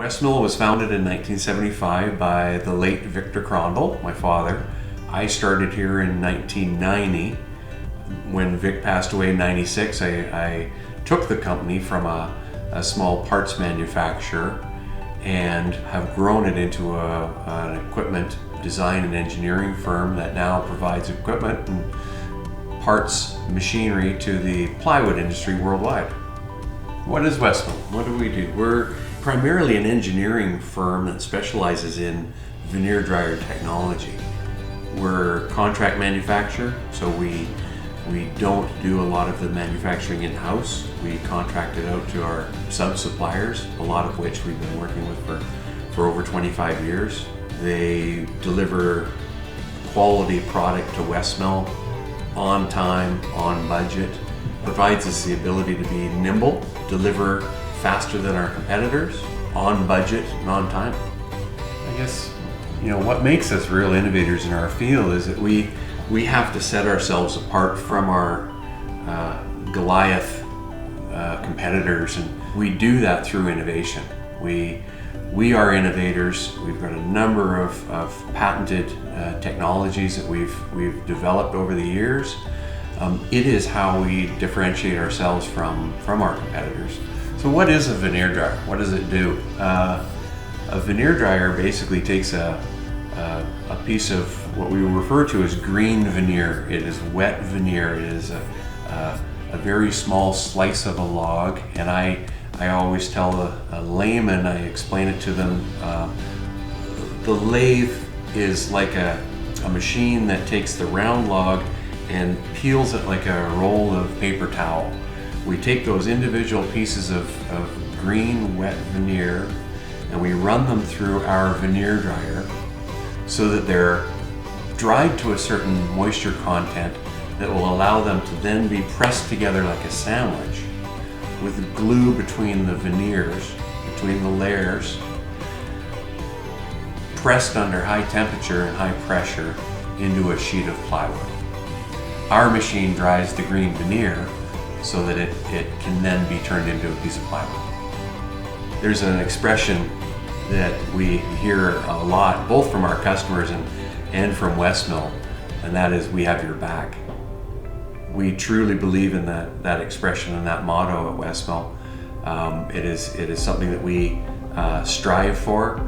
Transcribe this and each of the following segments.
Westmill was founded in 1975 by the late Victor Crondall, my father. I started here in 1990. When Vic passed away in 96, I took the company from a small parts manufacturer and have grown it into an equipment design and engineering firm that now provides equipment and parts machinery to the plywood industry worldwide. What is Westmill? What do we do? We're primarily an engineering firm that specializes in veneer dryer technology. We're contract manufacturer, so we don't do a lot of the manufacturing in-house. We contract it out to our sub-suppliers, a lot of which we've been working with for over 25 years. They deliver quality product to Westmill on time, on budget, provides us the ability to be nimble, deliver faster than our competitors, on budget and on time. I guess, what makes us real innovators in our field is that we have to set ourselves apart from our Goliath competitors, and we do that through innovation. We are innovators. We've got a number of patented technologies that we've developed over the years. It is how we differentiate ourselves from our competitors. So what is a veneer dryer? What does it do? A veneer dryer basically takes a piece of what we refer to as green veneer. It is wet veneer. It is a very small slice of a log, and I always tell a layman, I explain it to them, the lathe is like a machine that takes the round log and peels it like a roll of paper towel. We take those individual pieces of green wet veneer and we run them through our veneer dryer so that they're dried to a certain moisture content that will allow them to then be pressed together like a sandwich with glue between the veneers, between the layers, pressed under high temperature and high pressure into a sheet of plywood. Our machine dries the green veneer so that it can then be turned into a piece of plywood. There's an expression that we hear a lot, both from our customers and from Westmill, and that is, "We have your back." We truly believe in that expression and that motto at Westmill. It is something that we strive for.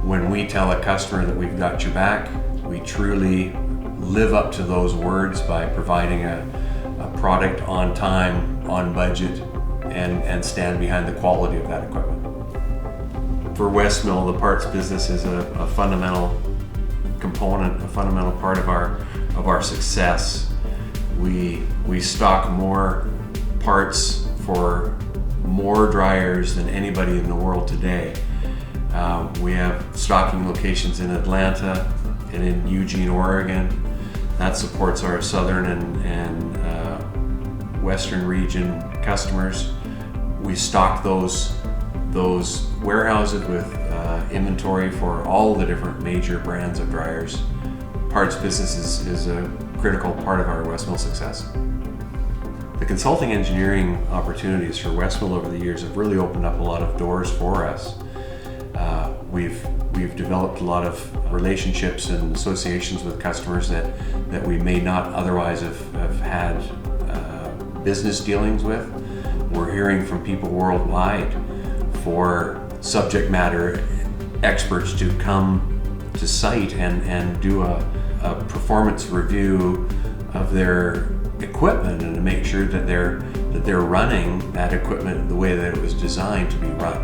When we tell a customer that we've got your back, we truly live up to those words by providing a product on time, on budget, and stand behind the quality of that equipment. For Westmill, the parts business is a fundamental component, a fundamental part of our success. We stock more parts for more dryers than anybody in the world today. We have stocking locations in Atlanta and in Eugene, Oregon. That supports our southern and western region customers. We stock those warehouses with inventory for all the different major brands of dryers. Parts business is a critical part of our Westmill success. The consulting engineering opportunities for Westmill over the years have really opened up a lot of doors for us. We've developed a lot of relationships and associations with customers that we may not otherwise have had business dealings with. We're hearing from people worldwide for subject matter experts to come to site and do a performance review of their equipment and to make sure that they're running that equipment the way that it was designed to be run.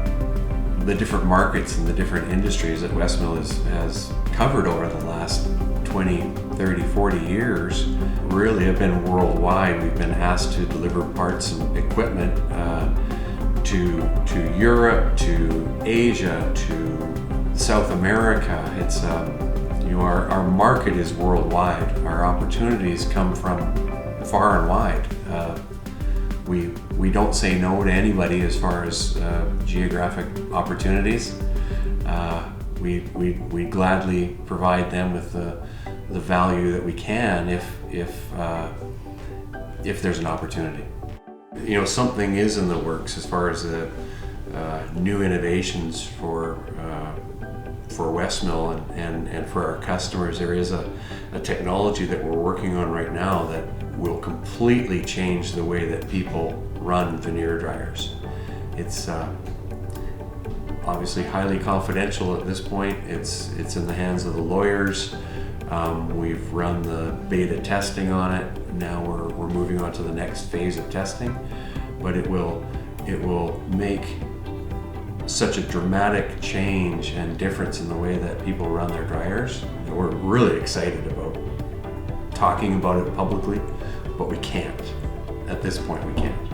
The different markets and the different industries that Westmill has covered over the last 20, 30, 40 years really have been worldwide. We've been asked to deliver parts and equipment to Europe, to Asia, to South America. It's our market is worldwide. Our opportunities come from far and wide. We don't say no to anybody as far as geographic opportunities. We gladly provide them with the value that we can if there's an opportunity. Something is in the works as far as new innovations for Westmill and for our customers. There is a technology that we're working on right now that will completely change the way that people run veneer dryers. It's obviously highly confidential at this point. It's in the hands of the lawyers. We've run the beta testing on it. Now we're moving on to the next phase of testing, but it will make such a dramatic change and difference in the way that people run their dryers. We're really excited about talking about it publicly, but we can't. At this point, we can't.